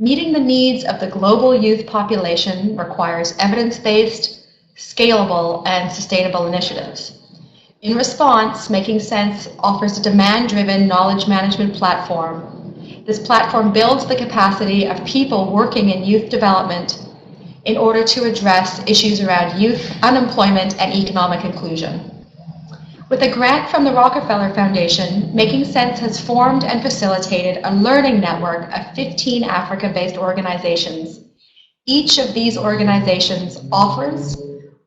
Meeting the needs of the global youth population requires evidence-based, scalable, and sustainable initiatives. In response, Making Sense offers a demand-driven knowledge management platform. This platform builds the capacity of people working in youth development in order to address issues around youth, unemployment, and economic inclusion. With a grant from the Rockefeller Foundation, Making Sense has formed and facilitated a learning network of 15 Africa-based organizations. Each of these organizations offers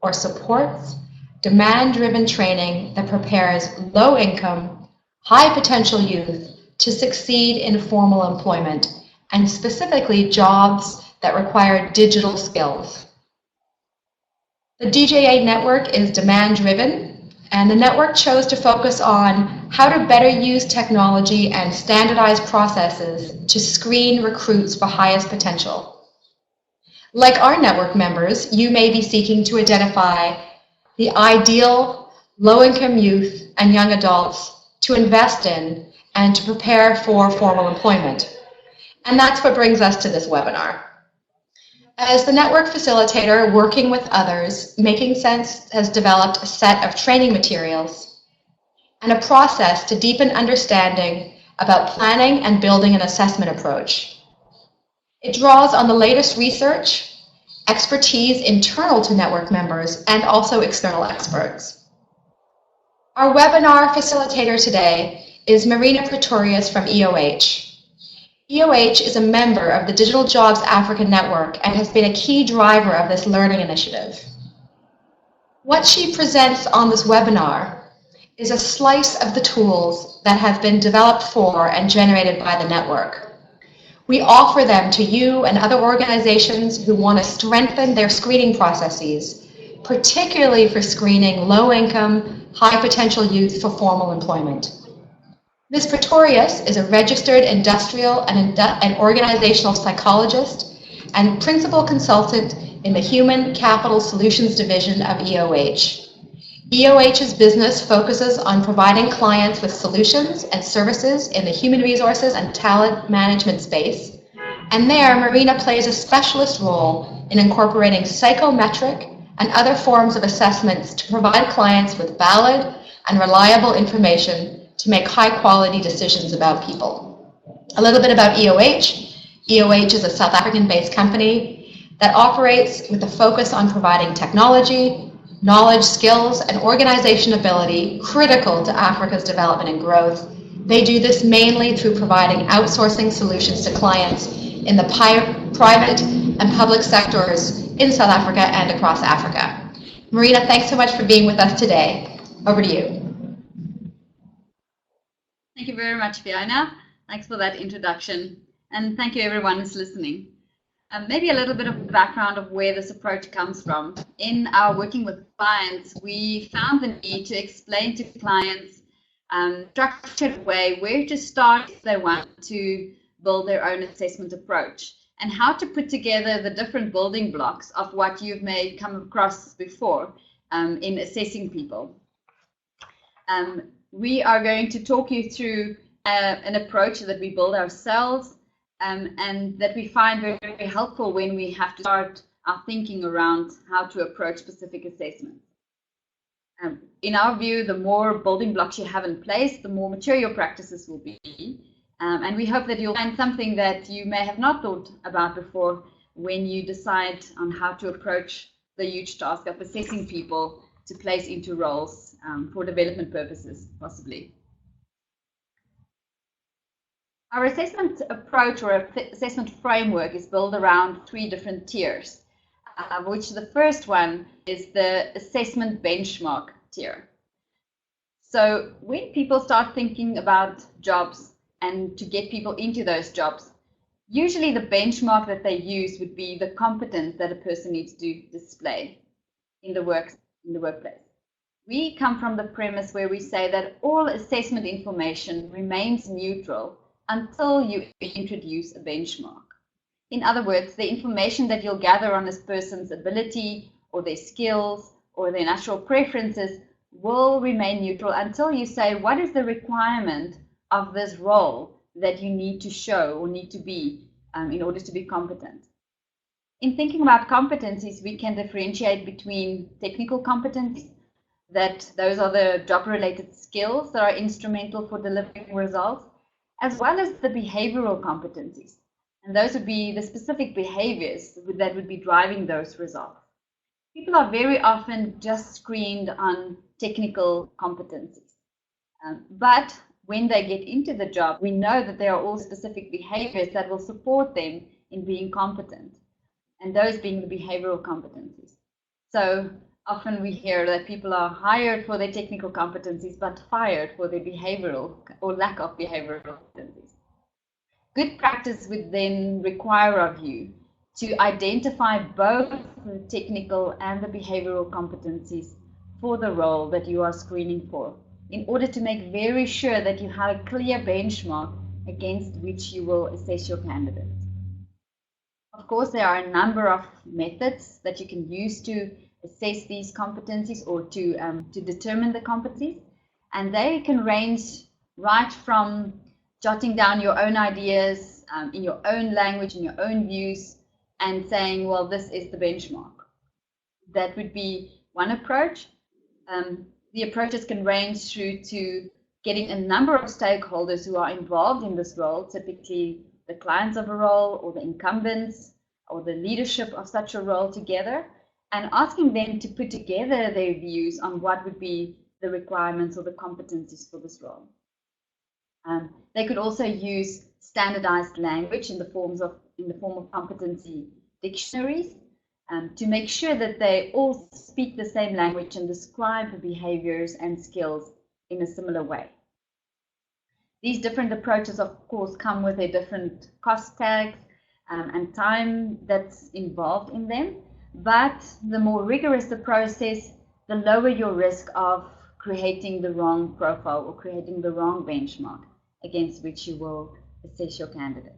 or supports demand-driven training that prepares low-income, high-potential youth to succeed in formal employment, and specifically jobs that require digital skills. The DJA network is demand-driven, and the network chose to focus on how to better use technology and standardized processes to screen recruits for highest potential. Like our network members, you may be seeking to identify the ideal low-income youth and young adults to invest in and to prepare for formal employment. And that's what brings us to this webinar. As the network facilitator working with others, Making Sense has developed a set of training materials and a process to deepen understanding about planning and building an assessment approach. It draws on the latest research, expertise internal to network members, and also external experts. Our webinar facilitator today is Marina Pretorius from EOH. EOH is a member of the Digital Jobs Africa Network and has been a key driver of this learning initiative. What she presents on this webinar is a slice of the tools that have been developed for and generated by the network. We offer them to you and other organizations who want to strengthen their screening processes, particularly for screening low-income, high-potential youth for formal employment. Ms. Pretorius is a registered industrial and organizational psychologist and principal consultant in the Human Capital Solutions Division of EOH. EOH's business focuses on providing clients with solutions and services in the human resources and talent management space. And there, Marina plays a specialist role in incorporating psychometric and other forms of assessments to provide clients with valid and reliable information to make high-quality decisions about people. A little bit about EOH. EOH is a South African-based company that operates with a focus on providing technology, knowledge, skills, and organization ability critical to Africa's development and growth. They do this mainly through providing outsourcing solutions to clients in the private and public sectors in South Africa and across Africa. Marina, thanks so much for being with us today. Over to you. Thank you very much, Fiona. Thanks for that introduction. And thank you everyone who's listening. Maybe a little bit of background of where this approach comes from. In our working with clients, we found the need to explain to clients structured way where to start if they want to build their own assessment approach, and how to put together the different building blocks of what you may come across before in assessing people. We are going to talk you through an approach that we build ourselves and that we find very, very helpful when we have to start our thinking around how to approach specific assessments. In our view, the more building blocks you have in place, the more mature your practices will be. And we hope that you'll find something that you may have not thought about before when you decide on how to approach the huge task of assessing people to place into roles for development purposes, possibly. Our assessment approach or assessment framework is built around 3 different tiers, which the first one is the assessment benchmark tier. So when people start thinking about jobs and to get people into those jobs, usually the benchmark that they use would be the competence that a person needs to display in the workplace. We come from the premise where we say that all assessment information remains neutral until you introduce a benchmark. In other words, the information that you'll gather on this person's ability or their skills or their natural preferences will remain neutral until you say, what is the requirement of this role that you need to show or need to be in order to be competent. In thinking about competencies, we can differentiate between technical competencies, that those are the job-related skills that are instrumental for delivering results, as well as the behavioral competencies. And those would be the specific behaviors that would be driving those results. People are very often just screened on technical competencies. But when they get into the job, we know that there are all specific behaviors that will support them in being competent, and those being the behavioral competencies. So often we hear that people are hired for their technical competencies but fired for their behavioral or lack of behavioral competencies. Good practice would then require of you to identify both the technical and the behavioral competencies for the role that you are screening for, in order to make very sure that you have a clear benchmark against which you will assess your candidate. Of course, there are a number of methods that you can use to assess these competencies or to determine the competencies, and they can range right from jotting down your own ideas in your own language, in your own views, and saying, well, this is the benchmark. That would be one approach. The approaches can range through to getting a number of stakeholders who are involved in this role, typically the clients of a role or the incumbents or the leadership of such a role together, and asking them to put together their views on what would be the requirements or the competencies for this role. They could also use standardized language in the form of competency dictionaries to make sure that they all speak the same language and describe the behaviors and skills in a similar way. These different approaches, of course, come with their different cost tags and time that's involved in them, but the more rigorous the process, the lower your risk of creating the wrong profile or creating the wrong benchmark against which you will assess your candidates.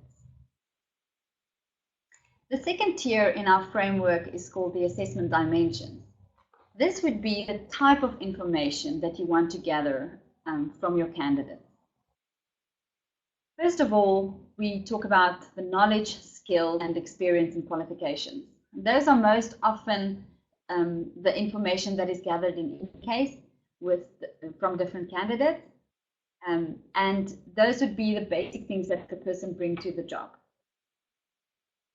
The second tier in our framework is called the assessment dimensions. This would be the type of information that you want to gather from your candidates. First of all, we talk about the knowledge, skill, and experience and qualifications. Those are most often the information that is gathered in each case from different candidates. And those would be the basic things that the person brings to the job.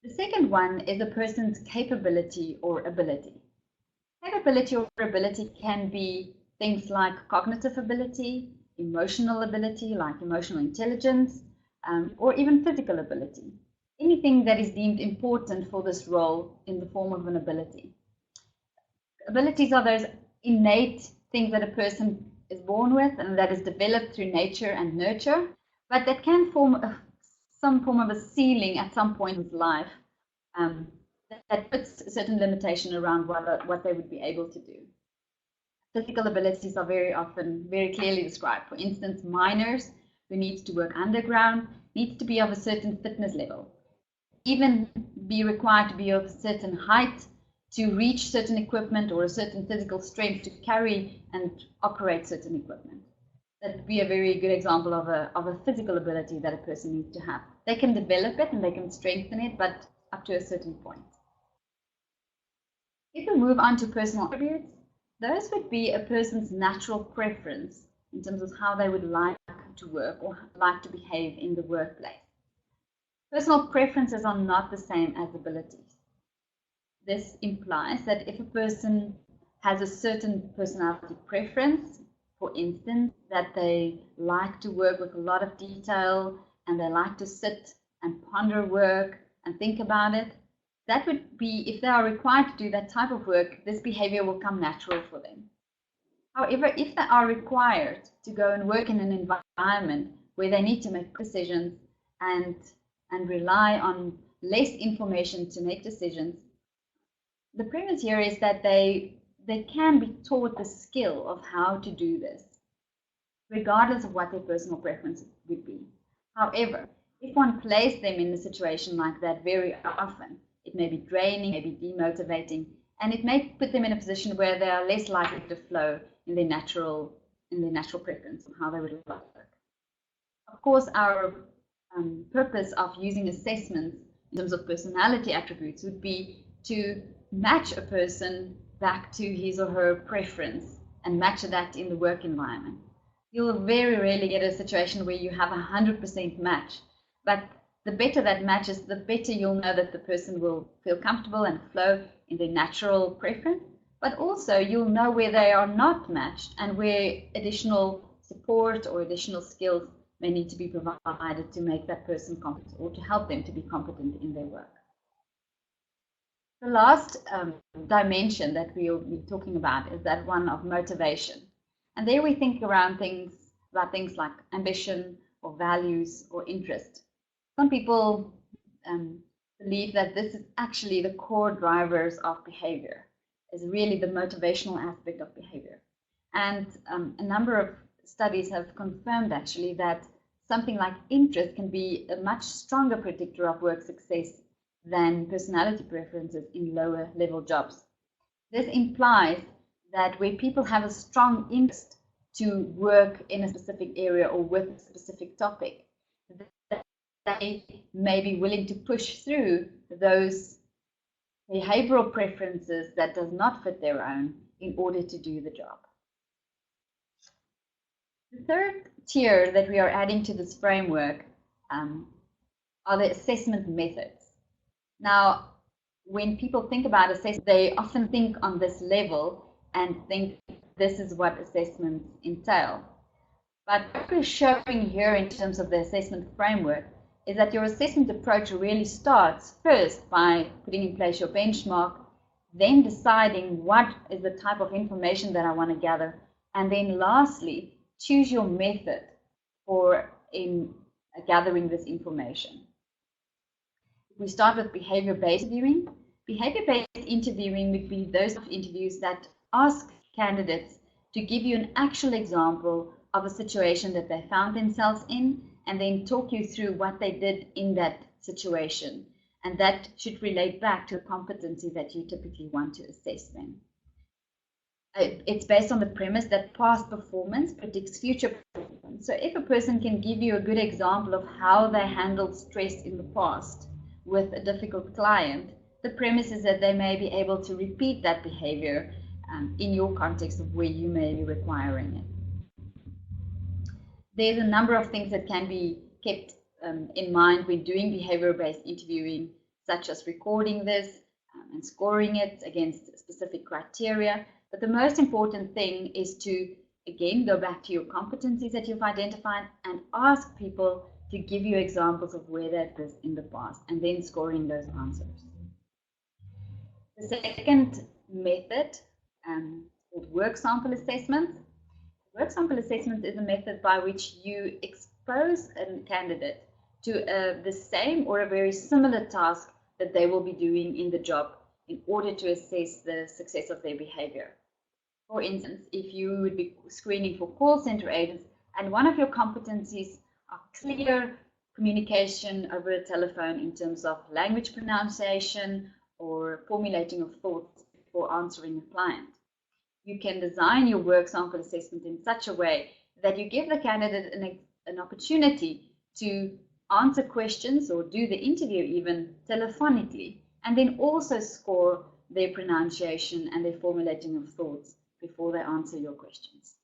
The second one is a person's capability or ability. Capability or ability can be things like cognitive ability, emotional ability, like emotional intelligence, or even physical ability. Anything that is deemed important for this role in the form of an ability. Abilities are those innate things that a person is born with and that is developed through nature and nurture, but that can form some form of a ceiling at some point in life that puts a certain limitation around what they would be able to do. Physical abilities are very often very clearly described. For instance, miners who needs to work underground needs to be of a certain fitness level, even be required to be of a certain height to reach certain equipment or a certain physical strength to carry and operate certain equipment. That would be a very good example of a physical ability that a person needs to have. They can develop it and they can strengthen it, but up to a certain point. If we move on to personal attributes, those would be a person's natural preference in terms of how they would like to work or like to behave in the workplace. Personal preferences are not the same as abilities. This implies that if a person has a certain personality preference, for instance, that they like to work with a lot of detail and they like to sit and ponder work and think about it, that would be, if they are required to do that type of work, this behavior will come natural for them. However, if they are required to go and work in an environment where they need to make decisions and rely on less information to make decisions, the premise here is that they can be taught the skill of how to do this, regardless of what their personal preference would be. However, if one places them in a situation like that very often, it may be draining, may be demotivating, and it may put them in a position where they are less likely to flow in their natural preference of how they would work. Of course, our purpose of using assessments in terms of personality attributes would be to match a person back to his or her preference and match that in the work environment. You'll very rarely get a situation where you have a 100% match, but the better that matches, the better you'll know that the person will feel comfortable and flow in their natural preference, but also you'll know where they are not matched and where additional support or additional skills may need to be provided to make that person competent or to help them to be competent in their work. The last dimension that we'll be talking about is that one of motivation. And there we think about things like ambition or values or interest. Some people believe that this is actually the core drivers of behavior, is really the motivational aspect of behavior. And a number of studies have confirmed actually that something like interest can be a much stronger predictor of work success than personality preferences in lower level jobs. This implies that where people have a strong interest to work in a specific area or with a specific topic, they may be willing to push through those behavioral preferences that does not fit their own in order to do the job. The third tier that we are adding to this framework are the assessment methods. Now, when people think about assessment, they often think on this level and think this is what assessments entail. But what we're showing here in terms of the assessment framework is that your assessment approach really starts first by putting in place your benchmark, then deciding what is the type of information that I want to gather, and then lastly, choose your method for gathering this information. We start with behavior-based interviewing. Behavior-based interviewing would be those interviews that ask candidates to give you an actual example of a situation that they found themselves in and then talk you through what they did in that situation. And that should relate back to the competency that you typically want to assess them. It's based on the premise that past performance predicts future performance. So if a person can give you a good example of how they handled stress in the past with a difficult client, the premise is that they may be able to repeat that behavior in your context of where you may be requiring it. There's a number of things that can be kept in mind when doing behavior-based interviewing, such as recording this and scoring it against specific criteria. But the most important thing is to, again, go back to your competencies that you've identified and ask people to give you examples of where they've been in the past, and then scoring those answers. The second method called work sample assessment. Work sample assessment is a method by which you expose a candidate to the same or a very similar task that they will be doing in the job in order to assess the success of their behavior. For instance, if you would be screening for call center agents and one of your competencies are clear communication over a telephone in terms of language pronunciation or formulating of thoughts before answering a client, you can design your work sample assessment in such a way that you give the candidate an opportunity to answer questions or do the interview even telephonically, and then also score their pronunciation and their formulating of thoughts before they answer your questions.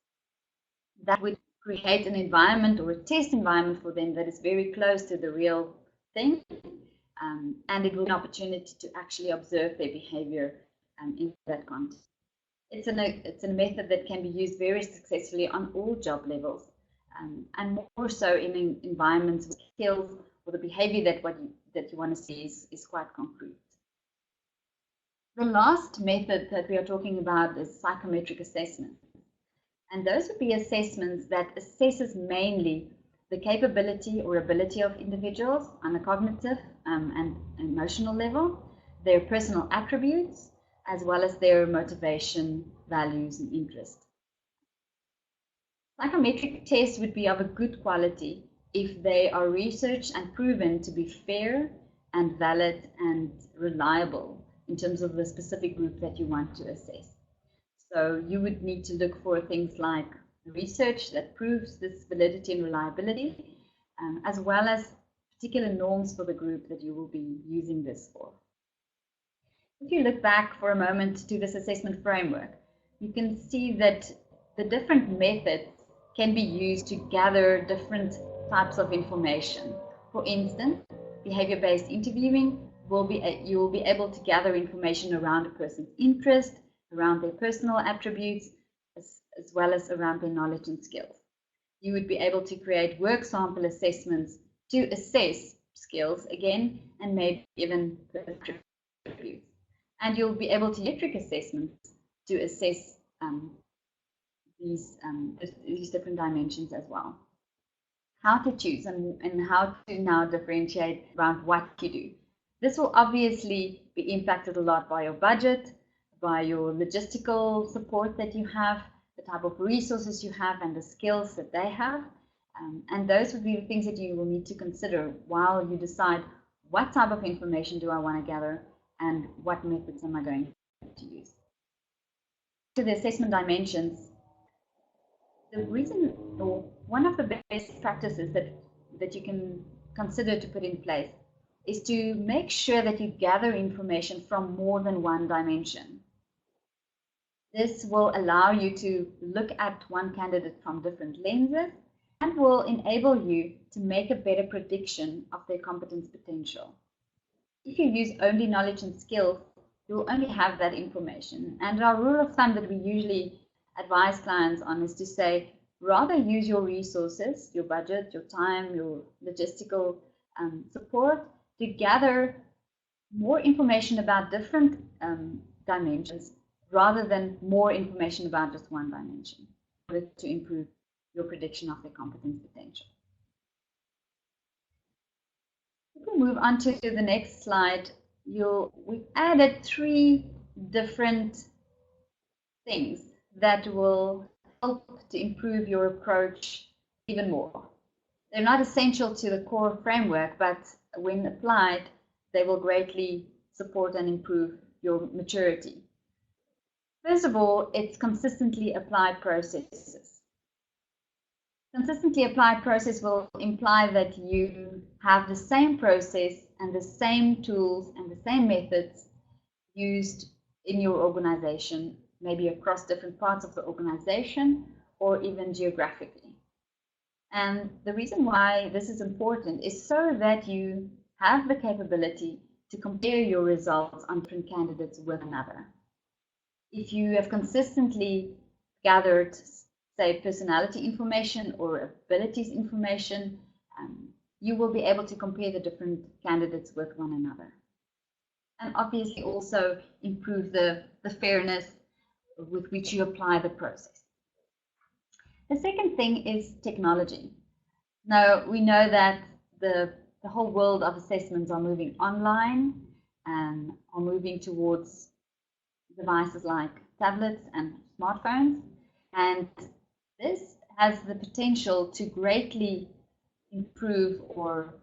That would create an environment or a test environment for them that is very close to the real thing, and it will be an opportunity to actually observe their behavior in that context. It's a method that can be used very successfully on all job levels, and more so in environments where skills or the behavior that you want to see is quite concrete. The last method that we are talking about is psychometric assessment. And those would be assessments that assesses mainly the capability or ability of individuals on a cognitive and emotional level, their personal attributes, as well as their motivation, values, and interest. Psychometric tests would be of a good quality if they are researched and proven to be fair and valid and reliable in terms of the specific group that you want to assess. So you would need to look for things like research that proves this validity and reliability, as well as particular norms for the group that you will be using this for. If you look back for a moment to this assessment framework, you can see that the different methods can be used to gather different types of information. For instance, behavior-based interviewing you will be able to gather information around a person's interest, around their personal attributes, as well as around their knowledge and skills. You would be able to create work sample assessments to assess skills again, and maybe even attributes. And you'll be able to metric assessments to assess these different dimensions as well. How to choose and how to now differentiate around what you do. This will obviously be impacted a lot by your budget, by your logistical support that you have, the type of resources you have, and the skills that they have. And those would be the things that you will need to consider while you decide what type of information do I want to gather and what methods am I going to use. To the assessment dimensions, the reason, or one of the best practices that you can consider to put in place is to make sure that you gather information from more than one dimension. This will allow you to look at one candidate from different lenses and will enable you to make a better prediction of their competence potential. If you use only knowledge and skills, you will only have that information. And our rule of thumb that we usually advise clients on is to say, rather use your resources, your budget, your time, your logistical support to gather more information about different dimensions rather than more information about just one dimension in order to improve your prediction of their competence potential. If we move on to the next slide, we've added 3 different things that will help to improve your approach even more. They're not essential to the core framework, but when applied, they will greatly support and improve your maturity. First of all, it's consistently applied processes. Consistently applied process will imply that you have the same process and the same tools and the same methods used in your organization, maybe across different parts of the organization or even geographically. And the reason why this is important is so that you have the capability to compare your results on different candidates with another. If you have consistently gathered, say, personality information or abilities information, you will be able to compare the different candidates with one another. And obviously also improve the fairness with which you apply the process. The second thing is technology. Now, we know that the whole world of assessments are moving online and are moving towards devices like tablets and smartphones. And this has the potential to greatly improve or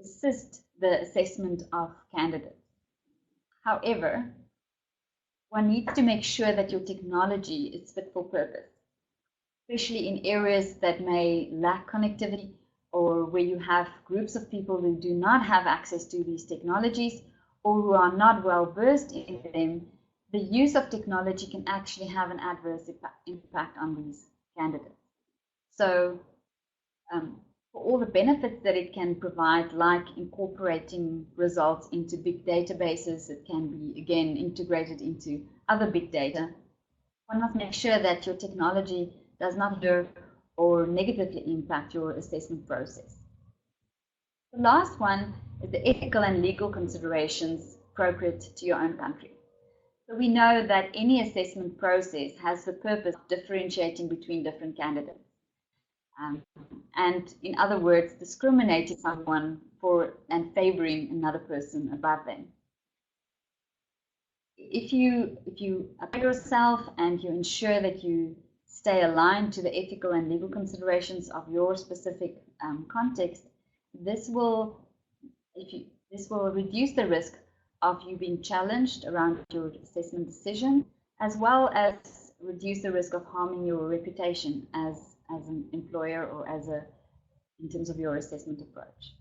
assist the assessment of candidates. However, one needs to make sure that your technology is fit for purpose, especially in areas that may lack connectivity or where you have groups of people who do not have access to these technologies or who are not well versed in them. The use of technology can actually have an adverse impact on these candidates. So for all the benefits that it can provide, like incorporating results into big databases, it can be, again, integrated into other big data. One must make sure that your technology does not hinder or negatively impact your assessment process. The last one is the ethical and legal considerations appropriate to your own country. So we know that any assessment process has the purpose of differentiating between different candidates. And in other words, discriminating someone for and favoring another person above them. If you apply yourself and you ensure that you stay aligned to the ethical and legal considerations of your specific context, this will reduce the risk of you being challenged around your assessment decision, as well as reduce the risk of harming your reputation as an employer or in terms of your assessment approach.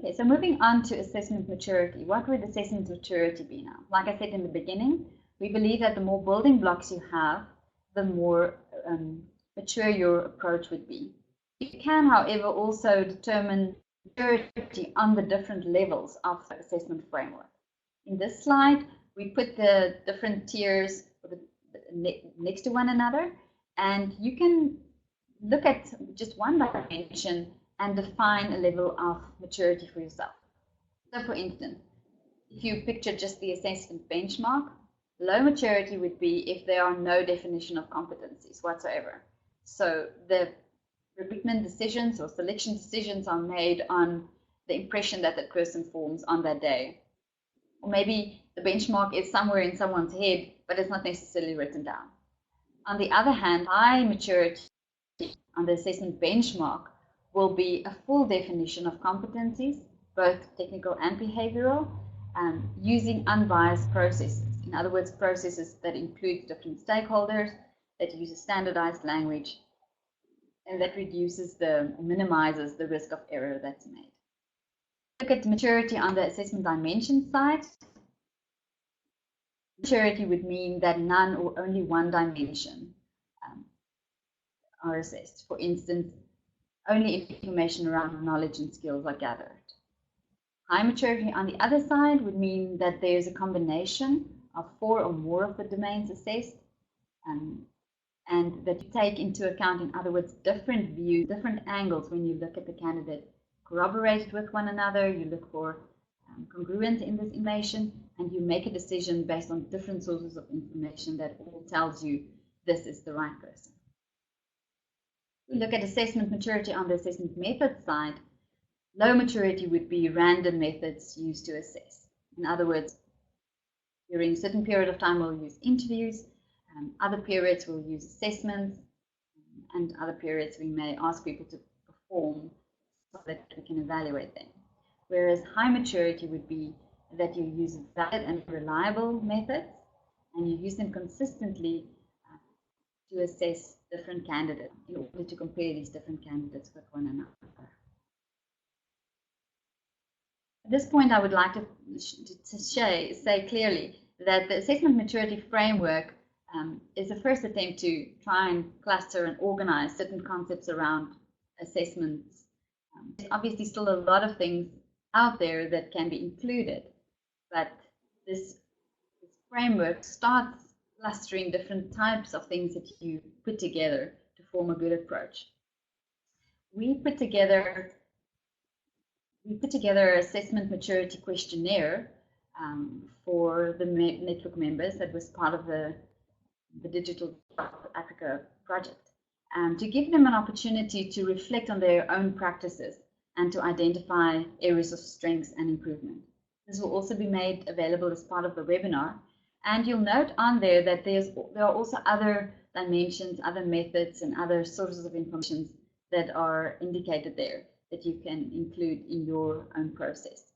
Okay, so moving on to assessment maturity. What would assessment maturity be now? Like I said in the beginning, we believe that the more building blocks you have, the more mature your approach would be. You can, however, also determine maturity on the different levels of the assessment framework. In this slide, we put the different tiers next to one another, and you can look at just one dimension and define a level of maturity for yourself. So for instance, if you picture just the assessment benchmark, low maturity would be if there are no definition of competencies whatsoever. So the recruitment decisions or selection decisions are made on the impression that that person forms on that day. Or maybe the benchmark is somewhere in someone's head, but it's not necessarily written down. On the other hand, high maturity on the assessment benchmark will be a full definition of competencies, both technical and behavioral, using unbiased processes. In other words, processes that include different stakeholders, that use a standardized language, and that reduces or minimizes the risk of error that's made. Look at maturity on the assessment dimension side. Maturity would mean that none or only one dimension are assessed. For instance, only information around knowledge and skills are gathered. High maturity on the other side would mean that there's a combination of 4 or more of the domains assessed, and that you take into account, in other words, different views, different angles when you look at the candidate, corroborated with one another, you look for congruence in this information, and you make a decision based on different sources of information that all tells you this is the right person. We look at assessment maturity on the assessment method side. Low maturity would be random methods used to assess. In other words, during a certain period of time, we'll use interviews, other periods we'll use assessments, and other periods we may ask people to perform so that we can evaluate them. Whereas high maturity would be that you use valid and reliable methods, and you use them consistently to assess different candidates in order to compare these different candidates with one another. At this point, I would like to say clearly that the assessment maturity framework is the first attempt to try and cluster and organize certain concepts around assessments. There's obviously still a lot of things out there that can be included, but this framework starts clustering different types of things that you put together to form a good approach. We put together an assessment maturity questionnaire for the network members that was part of the Digital Africa project, to give them an opportunity to reflect on their own practices and to identify areas of strengths and improvement. This will also be made available as part of the webinar, and you'll note on there that there are also other dimensions, other methods, and other sources of information that are indicated there that you can include in your own process.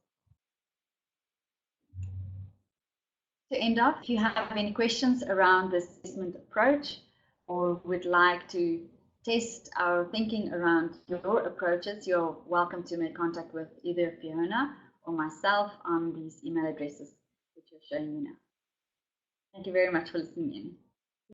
To end off, if you have any questions around this assessment approach or would like to test our thinking around your approaches, you're welcome to make contact with either Fiona or myself on these email addresses which are showing you now. Thank you very much for listening in.